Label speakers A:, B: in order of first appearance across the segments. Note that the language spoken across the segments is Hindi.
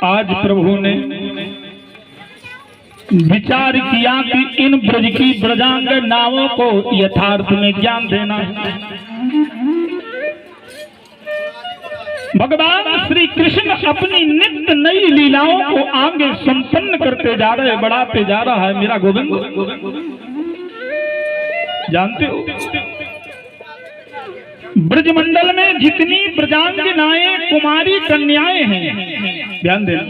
A: आज प्रभु ने विचार किया कि इन ब्रज की ब्रजांग नावों को यथार्थ में ज्ञान देना है। भगवान श्री कृष्ण अपनी नित्य नई लीलाओं को आगे संपन्न करते जा रहे, बढ़ाते जा रहा है। मेरा गोविंद जानते हो, ब्रजमंडल में जितनी ब्रजांगनाएं कुमारी कन्याएं हैं, ध्यान देना,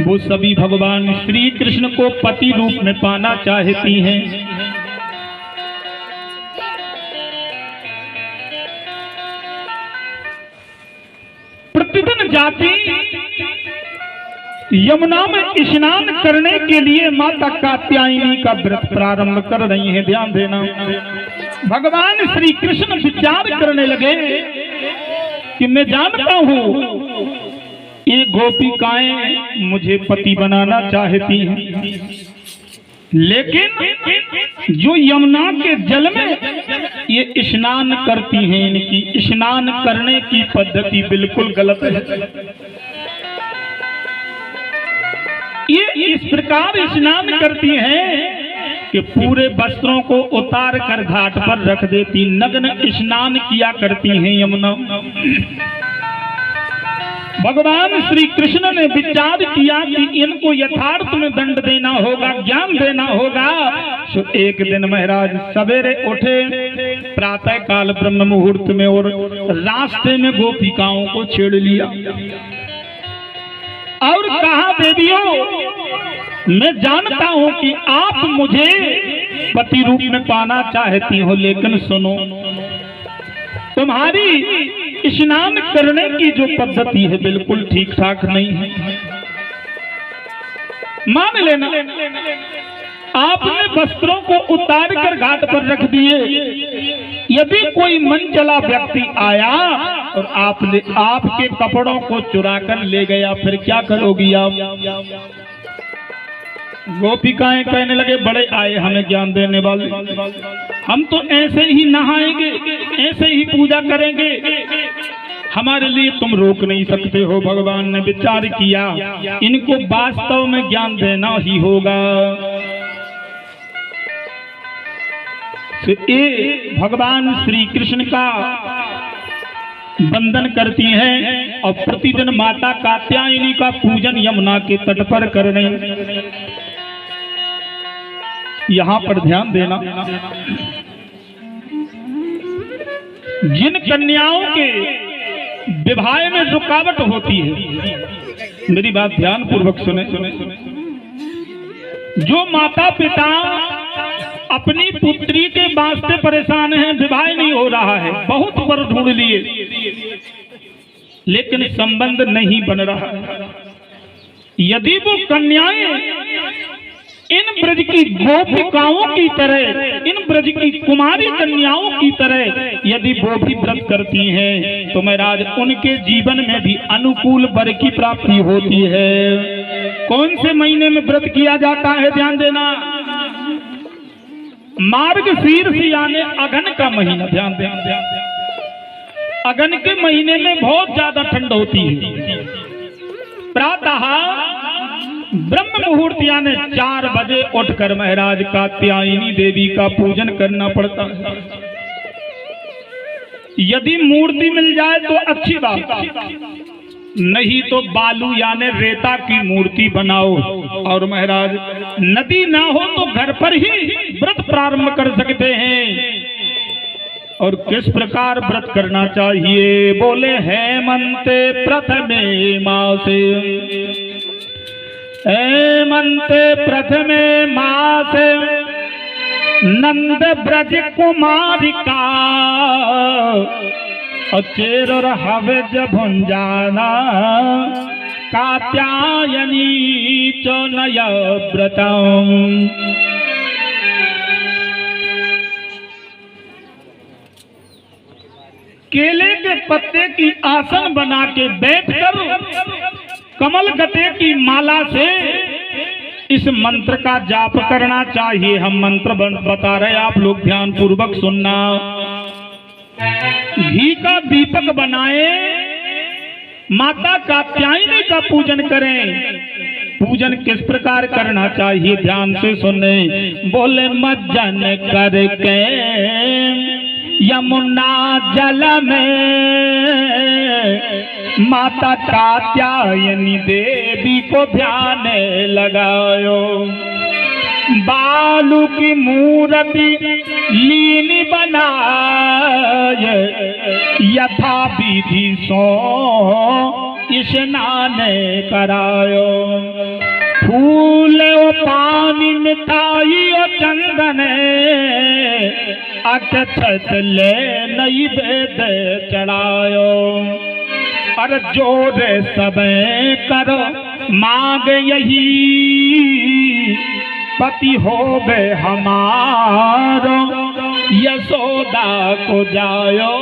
A: वो सभी भगवान श्री कृष्ण को पति रूप में पाना चाहती हैं। प्रतिदिन जाती यमुना में स्नान करने के लिए माता कात्यायनी का व्रत प्रारंभ कर रही हैं। ध्यान देना, भगवान श्री कृष्ण विचार करने लगे कि मैं जानता हूं ये गोपिकाएं मुझे पति बनाना चाहती हैं, लेकिन जो यमुना के जल में ये स्नान करती हैं, इनकी स्नान करने की पद्धति बिल्कुल गलत है। ये इस प्रकार स्नान करती हैं कि पूरे वस्त्रों को उतार कर घाट पर रख देती, नग्न स्नान किया करती हैं यमुना। भगवान श्री कृष्ण ने विचार किया कि इनको यथार्थ में दंड देना होगा, ज्ञान देना होगा। तो एक दिन महाराज सवेरे उठे प्रातः काल ब्रह्म मुहूर्त में और रास्ते में गोपिकाओं को छेड़ लिया और कहा, देवियों मैं जानता हूं कि आप मुझे पति रूप में पाना चाहती हो, लेकिन सुनो, तुम्हारी स्नान करने की जो पद्धति है बिल्कुल ठीक ठाक नहीं है। मान लेना आपने वस्त्रों को उतार कर घाट पर रख दिए, यदि कोई मन चला व्यक्ति आया और आपके कपड़ों को चुरा कर ले गया, फिर क्या करोगी आप? गोपिकाएं कहने लगे, बड़े आए हमें ज्ञान देने वाले, हम तो ऐसे ही नहाएंगे, ऐसे ही पूजा करेंगे, हमारे लिए तुम रोक नहीं सकते हो। भगवान ने विचार किया इनको वास्तव में ज्ञान देना ही होगा। ये भगवान श्री कृष्ण का वंदन करती हैं और प्रतिदिन माता कात्यायनी का पूजन यमुना के तट पर करने। यहां पर ध्यान देना, जिन कन्याओं के विवाह में रुकावट होती है, मेरी बात ध्यान पूर्वक सुने, जो माता पिता अपनी पुत्री के वास्ते परेशान हैं, विवाह नहीं हो रहा है, बहुत वर ढूंढ लिए लेकिन संबंध नहीं बन रहा, यदि वो कन्याएं इन ब्रज की गोपिकाओं की तरह, इन ब्रज की कुमारी कन्याओं की तरह यदि वो भी व्रत करती हैं, तो महाराज उनके जीवन में भी अनुकूल वर की प्राप्ति होती है। कौन से महीने में व्रत किया जाता है? ध्यान देना, मार्गशीर्ष यानी अगन का महीना। ध्यान देना, अगन के महीने में बहुत ज्यादा ठंड होती है। प्रातः ब्रह्म मुहूर्त यानी 4 बजे उठकर महाराज कात्यायनी देवी का पूजन करना पड़ता है। यदि मूर्ति मिल जाए तो अच्छी बात, नहीं तो बालू यानी रेता की मूर्ति बनाओ, और महाराज नदी ना हो तो घर पर ही व्रत प्रारंभ कर सकते हैं। और किस प्रकार व्रत करना चाहिए? बोले, हेमंते प्रथमे मासे, हेमंते प्रथमे मासे नंद ब्रज कुमारिका अचेर हवे भुंजाना कात्यायनी च नय व्रतम। केले के पत्ते की आसन बना के बैठकर कमल गटे की माला से इस मंत्र का जाप करना चाहिए। हम मंत्र बता रहे, आप लोग ध्यान पूर्वक सुनना। घी का दीपक बनाए, माता कात्यायनी का पूजन करें। पूजन किस प्रकार करना चाहिए, ध्यान से सुने। बोले मज्जन करके यमुना जल में माता कात्यायनी देवी को ध्यान लगायो। बालू की मूर्ति लीनी बनाए यथा विधि सो स्नान करायो। फूल ओ पानी मिठाई ओ चंदन अक्षत ले नैवेद चढ़ायो। और जोरे सब करो मांग यही पति होवे हमारो यशोदा को जायो।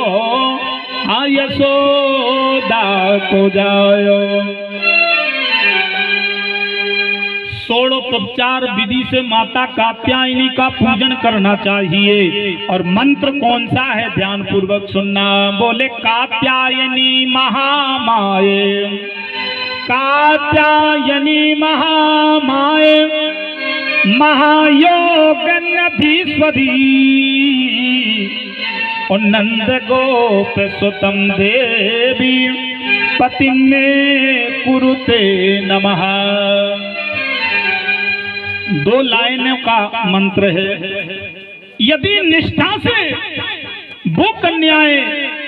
A: हाँ यशोदा को जायो। षोडशोपचार विधि से माता कात्यायनी का पूजन करना चाहिए। और मंत्र कौन सा है, ध्यान पूर्वक सुनना। बोले कात्यायनी महामाये, कात्यायनी महामाये महायोगनधीश्वरी और नंद गोप सुतम देवी पति में कुरुते नमः। 2 लाइनों का मंत्र है। यदि निष्ठा से वो कन्याएं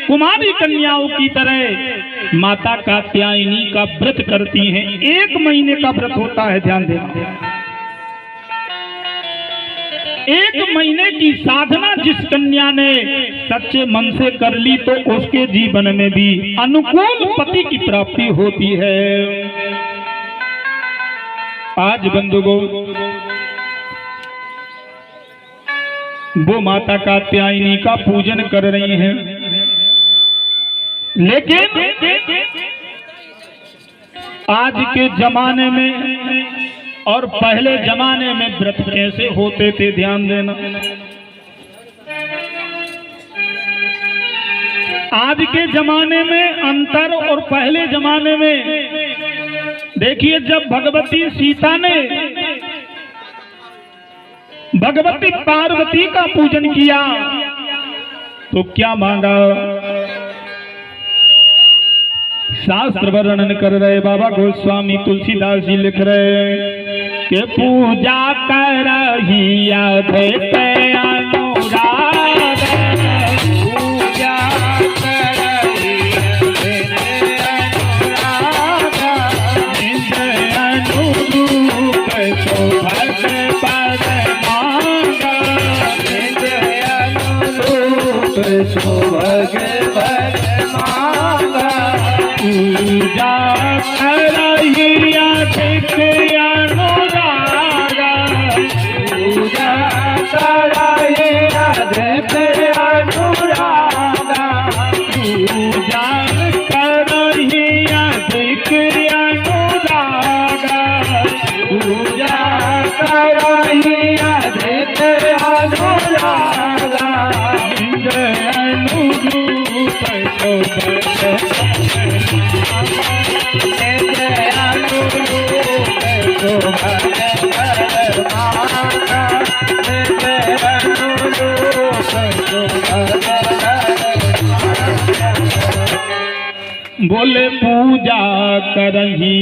A: कुमारी कन्याओं की तरह माता कात्यायनी का व्रत करती हैं, 1 महीने का व्रत होता है, ध्यान देना। 1 महीने की साधना जिस कन्या ने सच्चे मन से कर ली तो उसके जीवन में भी अनुकूल पति की प्राप्ति होती है। आज बंधुगो वो माता कात्यायनी का पूजन कर रही हैं, लेकिन आज के जमाने में और पहले जमाने में व्रत कैसे होते थे, ध्यान देना। आज के जमाने में अंतर और पहले जमाने में देखिए, जब भगवती सीता ने भगवती पार्वती का पूजन किया तो क्या मांगा। शास्त्र वर्णन कर रहे बाबा गोस्वामी तुलसीदास जी लिख रहे कि पूजा करही अद्वैत अनुराग, पूजा करही अनुराग, इंद्र अनुरूप शोभत पद मांगा, इंद्र अनुरूप शोभत पद मांगा। पूजा करही अद्वैत अनुराग, पूजा करही अद्वैत अनुराग, पूजा करही अद्वैत अनुराग, पूजा करही अद्वैत अनुराग, इंद्र अनुरूप शोभत बोले पूजा करही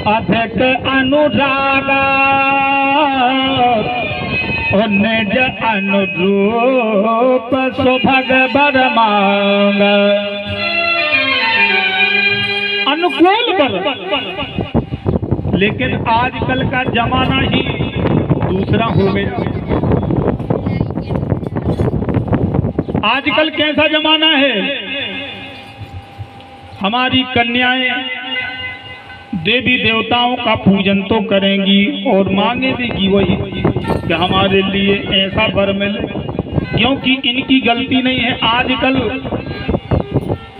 A: अधिक अनुरागा और निज अनुरूप सुभग बर मांगा। अनुकूल बर, लेकिन आजकल का जमाना ही दूसरा हो गया। आजकल कैसा जमाना है, हमारी कन्याएं देवी देवताओं का पूजन तो करेंगी और मांगेंगी कि वही कि हमारे लिए ऐसा वर मिले, क्योंकि इनकी गलती नहीं है। आजकल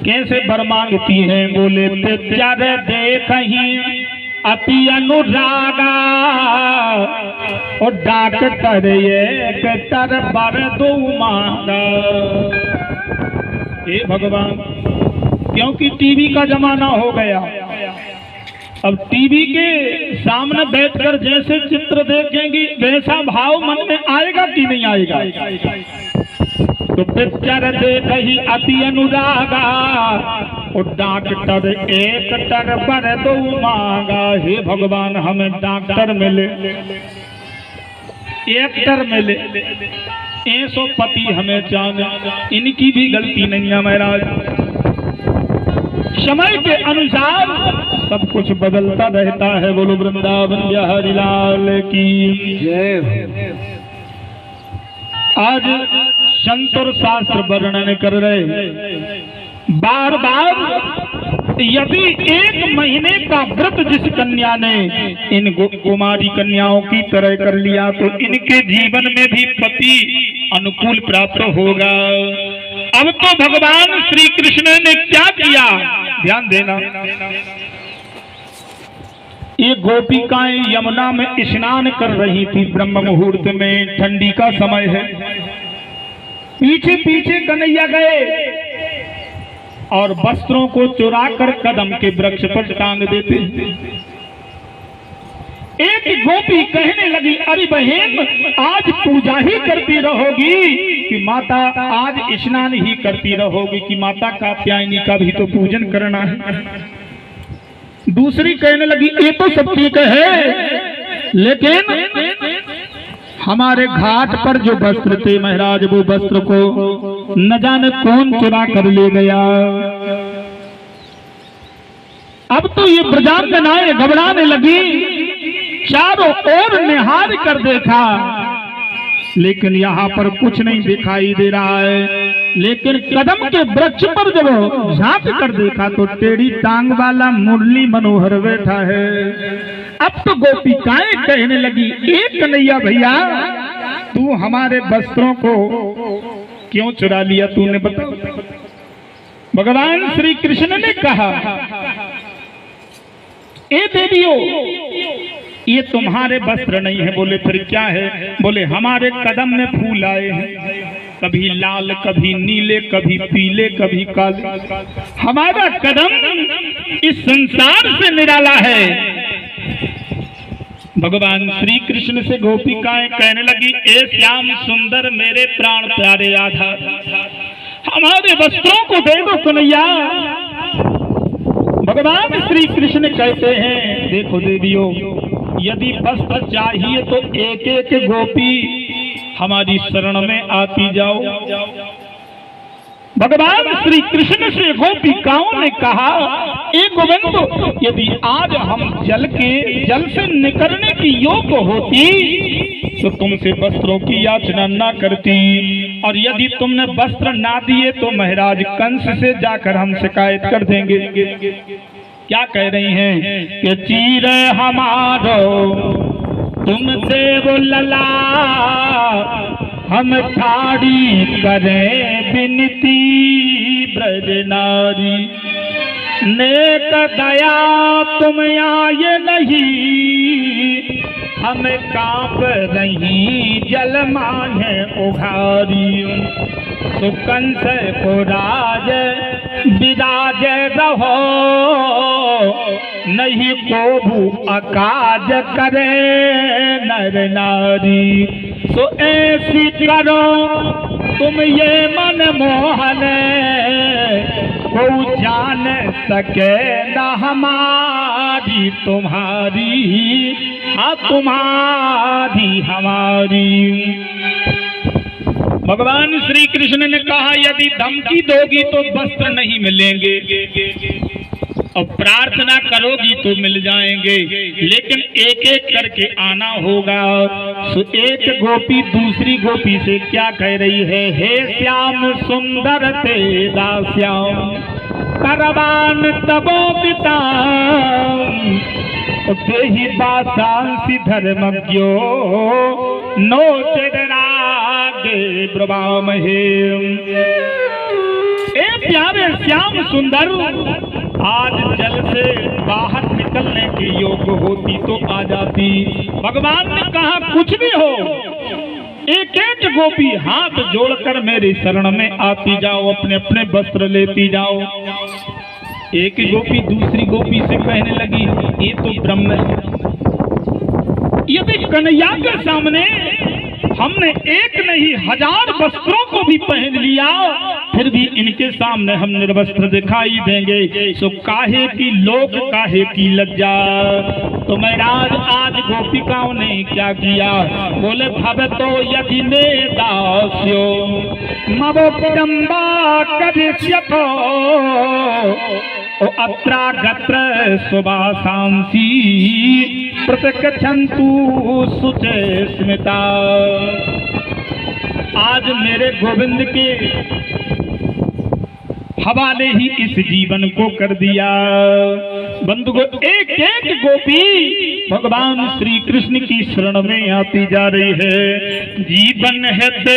A: कैसे वर मांगती हैं, बोले चर देखही अति अनुरागा और डॉक्टर एक तर बर दो मांगा। हे भगवान, क्योंकि टीवी का जमाना हो गया। अब टीवी के सामने बैठकर जैसे चित्र देखेंगी वैसा भाव मन में आएगा कि नहीं आएगा? तो पिक्चर देख ही अति अनुरागा, डॉक्टर एक टर पर दो मांगा। हे भगवान हमें डॉक्टर मिले, एक्टर मिले, ऐसो पति हमें चाहे। इनकी भी गलती नहीं है महाराज। समय के अनुसार सब कुछ बदलता रहता है। बोलो वृंदावन बिहारी लाल की जय। आज संत और शास्त्र वर्णन कर रहे बार बार, यदि 1 महीने का व्रत जिस कन्या ने इन कुमारी कन्याओं की तरह कर लिया तो इनके जीवन में भी पति अनुकूल प्राप्त होगा। अब तो भगवान श्री कृष्ण ने क्या किया, ध्यान देना। ये गोपिकाएं यमुना में स्नान कर रही थी ब्रह्म मुहूर्त में, ठंडी का समय है। पीछे पीछे कन्हैया गए और वस्त्रों को चुराकर कदम के वृक्ष पर टांग देते। एक गोपी कहने लगी, अरे बहन आज पूजा ही करती रहोगी कि माता आज स्नान ही करती रहोगी कि माता कात्यायनी का भी तो पूजन करना है। दूसरी कहने लगी, ये तो सब ठीक है, लेकिन हमारे घाट पर जो वस्त्र थे महाराज, वो वस्त्र को न जाने कौन चुरा कर ले गया। अब तो ये ब्रजांगनाएं घबराने लगी, चारों ओर निहार कर देखा, लेकिन यहाँ पर कुछ नहीं दिखाई दे रहा है। लेकिन कदम के वृक्ष पर जब झांक कर देखा तो टेढ़ी टांग वाला मुरली मनोहर बैठा है। अब तो गोपिकाएं कहने लगी, एक कन्हैया भैया तू हमारे वस्त्रों को क्यों चुरा लिया तूने, बताओ। भगवान श्री कृष्ण ने कहा, ए देवियों ये तुम्हारे वस्त्र नहीं है। बोले फिर क्या है? बोले हमारे कदम में फूल आए हैं, कभी लाल कभी नीले कभी पीले कभी काले। हमारा कदम इस संसार से निराला है। भगवान श्री कृष्ण से गोपिकाएं कहने लगी, ए श्याम सुंदर मेरे प्राण प्यारे आधार, हमारे वस्त्रों को दे दो कन्हैया। भगवान श्री कृष्ण कहते हैं, देखो देवियों यदि वस्त्र चाहिए तो एक एक गोपी हमारी शरण में आती जाओ। भगवान श्री कृष्ण से गोपिकाओं ने कहा, एक गोविंद यदि आज हम जल से निकलने की योग्य होती तो तुमसे वस्त्रों की याचना ना करती, और यदि तुमने वस्त्र ना दिए तो महाराज कंस से जाकर हम शिकायत कर देंगे। क्या कह रही हैं कि चीर हमारो तुम देव लला, हम ठाड़ी करें बिनती ब्रज नारी, नेक दया तुम आए नहीं, हम कांप रही जल माहे उघारी, सुकंस को राज विराज रहो, नहीं को अकाज करे नर नारी। सो ऐसी करो तुम ये मन मोहन, को जान सके न हमारी तुम्हारी, हाँ तुम्हारी हमारी। भगवान श्री कृष्ण ने कहा, यदि धमकी दोगी तो वस्त्र नहीं मिलेंगे, और प्रार्थना करोगी तो मिल जाएंगे, लेकिन एक एक करके आना होगा। तो एक गोपी दूसरी गोपी से क्या कह रही है, हे श्याम सुंदर तेरा श्याम, करवान तबो पिता, ही बासांसी धर्मज्ञो नो चिरागे ब्रवाम हे। ए प्यारे श्याम सुंदर, आज जल से बाहर निकलने के योग्य होती तो आ जाती। भगवान ने कहा कुछ भी हो, एक एक गोपी हाथ जोड़कर मेरी शरण में आती जाओ, अपने अपने वस्त्र लेती जाओ। एक गोपी दूसरी गोपी से कहने लगी, ये तो ब्रह्म है। यदि कन्हैया के सामने हमने एक नहीं 1000 वस्त्रों को भी पहन लिया, फिर भी इनके सामने हम निर्वस्त्र दिखाई देंगे, सो काहे की लोक काहे की लज्जा। तो महाराज आज गोपिकाओं ने क्या किया? बोले भवतो यदि ने दास्यो मवोक्तम्बा करिष्यतो ओ अत्रागत्र सुभासांसी प्रतिगच्छन्तु शुचे स्मिता। आज मेरे गोविंद के हवाले ही इस जीवन को कर दिया। बंधुओं, एक एक गोपी भगवान श्री कृष्ण की शरण में आती जा रही है। जीवन है